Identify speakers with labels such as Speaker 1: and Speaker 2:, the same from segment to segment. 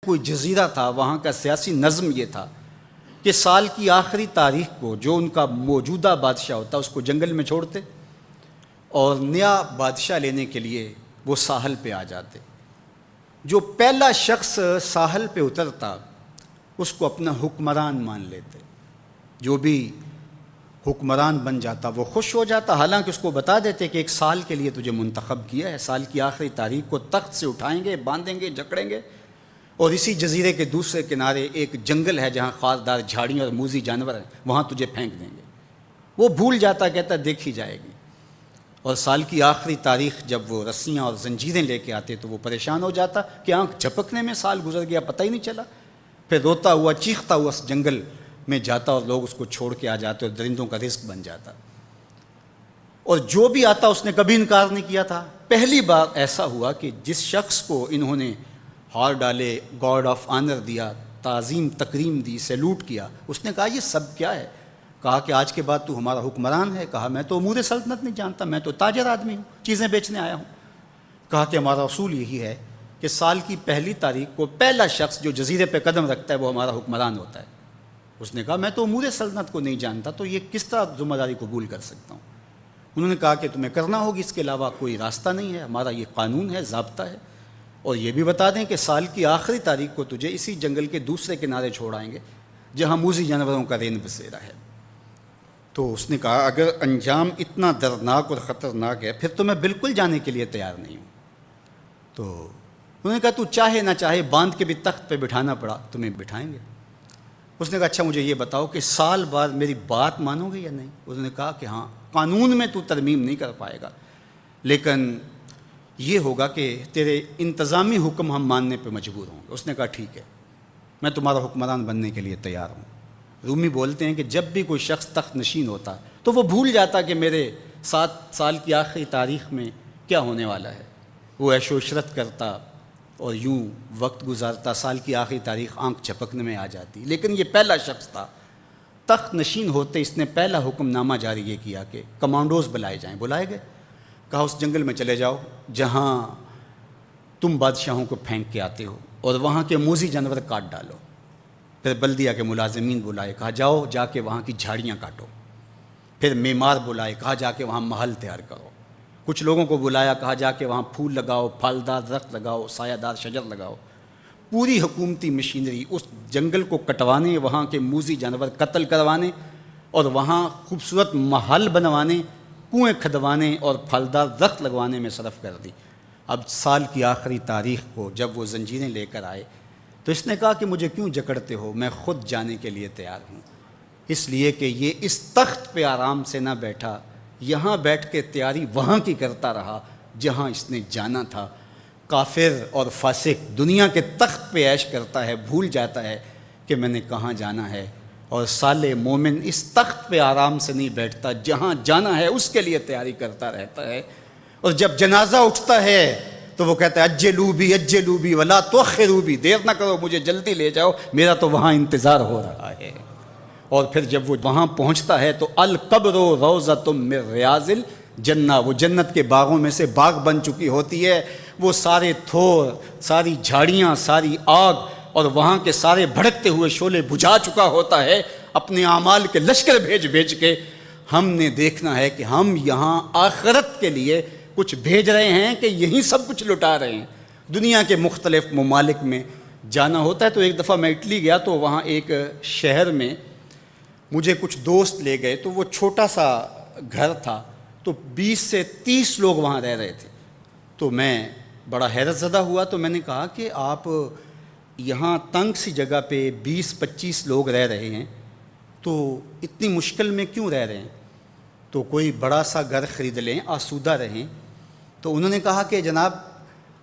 Speaker 1: کوئی جزیرہ تھا، وہاں کا سیاسی نظم یہ تھا کہ سال کی آخری تاریخ کو جو ان کا موجودہ بادشاہ ہوتا اس کو جنگل میں چھوڑتے اور نیا بادشاہ لینے کے لیے وہ ساحل پہ آ جاتے۔ جو پہلا شخص ساحل پہ اترتا اس کو اپنا حکمران مان لیتے۔ جو بھی حکمران بن جاتا وہ خوش ہو جاتا، حالانکہ اس کو بتا دیتے کہ ایک سال کے لیے تجھے منتخب کیا ہے، سال کی آخری تاریخ کو تخت سے اٹھائیں گے، باندھیں گے، جکڑیں گے، اور اسی جزیرے کے دوسرے کنارے ایک جنگل ہے جہاں خاردار جھاڑیاں اور موذی جانور ہیں، وہاں تجھے پھینک دیں گے۔ وہ بھول جاتا، کہتا دیکھی جائے گی۔ اور سال کی آخری تاریخ جب وہ رسیاں اور زنجیریں لے کے آتے تو وہ پریشان ہو جاتا کہ آنکھ جھپکنے میں سال گزر گیا، پتہ ہی نہیں چلا۔ پھر روتا ہوا چیختا ہوا اس جنگل میں جاتا اور لوگ اس کو چھوڑ کے آ جاتے اور درندوں کا رزق بن جاتا۔ اور جو بھی آتا اس نے کبھی انکار نہیں کیا تھا۔ پہلی بار ایسا ہوا کہ جس شخص کو انہوں نے ہار ڈالے، گارڈ آف آنر دیا، تعظیم تکریم دی، سیلوٹ کیا، اس نے کہا یہ سب کیا ہے؟ کہا کہ آج کے بعد تو ہمارا حکمران ہے۔ کہا میں تو امور سلطنت نہیں جانتا، میں تو تاجر آدمی ہوں، چیزیں بیچنے آیا ہوں۔ کہا کہ ہمارا اصول یہی ہے کہ سال کی پہلی تاریخ کو پہلا شخص جو جزیرے پہ قدم رکھتا ہے وہ ہمارا حکمران ہوتا ہے۔ اس نے کہا میں تو امور سلطنت کو نہیں جانتا، تو یہ کس طرح ذمہ داری قبول کر سکتا ہوں؟ انہوں نے کہا کہ تمہیں کرنا ہوگی، اس کے علاوہ کوئی راستہ نہیں ہے، ہمارا یہ قانون ہے، ضابطہ ہے۔ اور یہ بھی بتا دیں کہ سال کی آخری تاریخ کو تجھے اسی جنگل کے دوسرے کنارے چھوڑ آئیں گے جہاں موذی جانوروں کا رین بسیرا ہے۔ تو اس نے کہا اگر انجام اتنا دردناک اور خطرناک ہے پھر تو میں بالکل جانے کے لیے تیار نہیں ہوں۔ تو انہوں نے کہا تو چاہے نہ چاہے باندھ کے بھی تخت پہ بٹھانا پڑا تمہیں بٹھائیں گے۔ اس نے کہا اچھا مجھے یہ بتاؤ کہ سال بعد میری بات مانو گے یا نہیں؟ اس نے کہا کہ ہاں، قانون میں تو ترمیم نہیں کر پائے گا، لیکن یہ ہوگا کہ تیرے انتظامی حکم ہم ماننے پہ مجبور ہوں گے۔ اس نے کہا ٹھیک ہے، میں تمہارا حکمران بننے کے لیے تیار ہوں۔ رومی بولتے ہیں کہ جب بھی کوئی شخص تخت نشین ہوتا تو وہ بھول جاتا کہ میرے 7 سال کی آخری تاریخ میں کیا ہونے والا ہے۔ وہ عیش و عشرت کرتا اور یوں وقت گزارتا، سال کی آخری تاریخ آنکھ جھپکنے میں آ جاتی۔ لیکن یہ پہلا شخص تھا، تخت نشین ہوتے اس نے پہلا حکم نامہ جاری یہ کیا کہ کمانڈوز بلائے جائیں۔ بلائے گئے، کہا اس جنگل میں چلے جاؤ جہاں تم بادشاہوں کو پھینک کے آتے ہو اور وہاں کے موذی جانور کاٹ ڈالو۔ پھر بلدیہ کے ملازمین بلائے، کہا جاؤ جا کے وہاں کی جھاڑیاں کاٹو۔ پھر معمار بلائے، کہا جا کے وہاں محل تیار کرو۔ کچھ لوگوں کو بلایا، کہا جا کے وہاں پھول لگاؤ، پھلدار درخت لگاؤ، سایہ دار شجر لگاؤ۔ پوری حکومتی مشینری اس جنگل کو کٹوانے، وہاں کے موذی جانور قتل کروانے اور وہاں خوبصورت محل بنوانے، کنویں کھدوانے اور پھلدار درخت لگوانے میں صرف کر دی۔ اب سال کی آخری تاریخ کو جب وہ زنجیریں لے کر آئے تو اس نے کہا کہ مجھے کیوں جکڑتے ہو، میں خود جانے کے لیے تیار ہوں، اس لیے کہ یہ اس تخت پہ آرام سے نہ بیٹھا، یہاں بیٹھ کے تیاری وہاں کی کرتا رہا جہاں اس نے جانا تھا۔ کافر اور فاسق دنیا کے تخت پہ عیش کرتا ہے، بھول جاتا ہے کہ میں نے کہاں جانا ہے، اور صالح مومن اس تخت پہ آرام سے نہیں بیٹھتا، جہاں جانا ہے اس کے لیے تیاری کرتا رہتا ہے۔ اور جب جنازہ اٹھتا ہے تو وہ کہتا ہے اجلوا بی ولا تؤخروا بی، دیر نہ کرو، مجھے جلدی لے جاؤ، میرا تو وہاں انتظار ہو رہا ہے۔ اور پھر جب وہ وہاں پہنچتا ہے تو القبر روضۃ من ریاض الجنہ، وہ جنت کے باغوں میں سے باغ بن چکی ہوتی ہے۔ وہ سارے تھور، ساری جھاڑیاں، ساری آگ اور وہاں کے سارے بھڑکتے ہوئے شعلے بجھا چکا ہوتا ہے، اپنے اعمال کے لشکر بھیج کے۔ ہم نے دیکھنا ہے کہ ہم یہاں آخرت کے لیے کچھ بھیج رہے ہیں کہ یہیں سب کچھ لٹا رہے ہیں۔ دنیا کے مختلف ممالک میں جانا ہوتا ہے۔ تو ایک دفعہ میں اٹلی گیا تو وہاں ایک شہر میں مجھے کچھ دوست لے گئے، تو وہ چھوٹا سا گھر تھا، تو 20 سے 30 لوگ وہاں رہ رہے تھے۔ تو میں بڑا حیرت زدہ ہوا، تو میں نے کہا کہ آپ یہاں تنگ سی جگہ پہ 20-25 لوگ رہ رہے ہیں تو اتنی مشکل میں کیوں رہ رہے ہیں؟ تو کوئی بڑا سا گھر خرید لیں، آسودہ رہیں۔ تو انہوں نے کہا کہ جناب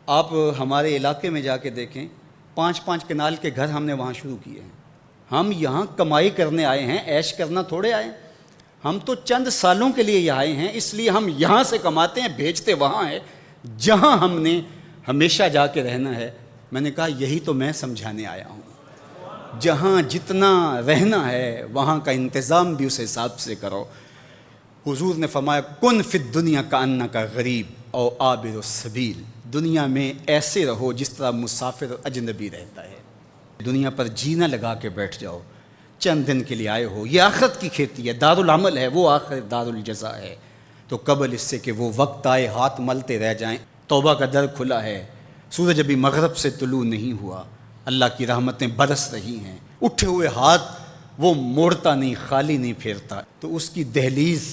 Speaker 1: آپ ہمارے علاقے میں جا کے دیکھیں، 5-5 کنال کے گھر ہم نے وہاں شروع کیے ہیں۔ ہم یہاں کمائی کرنے آئے ہیں، عیش کرنا تھوڑے آئے ہیں۔ ہم تو چند سالوں کے لیے یہاں آئے ہیں، اس لیے ہم یہاں سے کماتے ہیں، بھیجتے وہاں ہے جہاں ہم نے ہمیشہ جا کے رہنا ہے۔ میں نے کہا یہی تو میں سمجھانے آیا ہوں، جہاں جتنا رہنا ہے وہاں کا انتظام بھی اس حساب سے کرو۔ حضور نے فرمایا کن فی الدنیا کأنک غریب او عابر السبیل، دنیا میں ایسے رہو جس طرح مسافر اجنبی رہتا ہے۔ دنیا پر جینا لگا کے بیٹھ جاؤ، چند دن کے لیے آئے ہو، یہ آخرت کی کھیتی ہے، دارالعمل ہے، وہ آخر دار الجزا ہے، تو قبل اس سے کہ وہ وقت آئے ہاتھ ملتے رہ جائیں، توبہ کا در کھلا ہے، سورج ابھی مغرب سے طلوع نہیں ہوا، اللہ کی رحمتیں برس رہی ہیں، اٹھے ہوئے ہاتھ وہ موڑتا نہیں، خالی نہیں پھیرتا، تو اس کی دہلیز،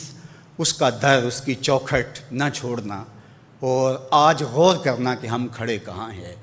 Speaker 1: اس کا در، اس کی چوکھٹ نہ چھوڑنا، اور آج غور کرنا کہ ہم کھڑے کہاں ہیں۔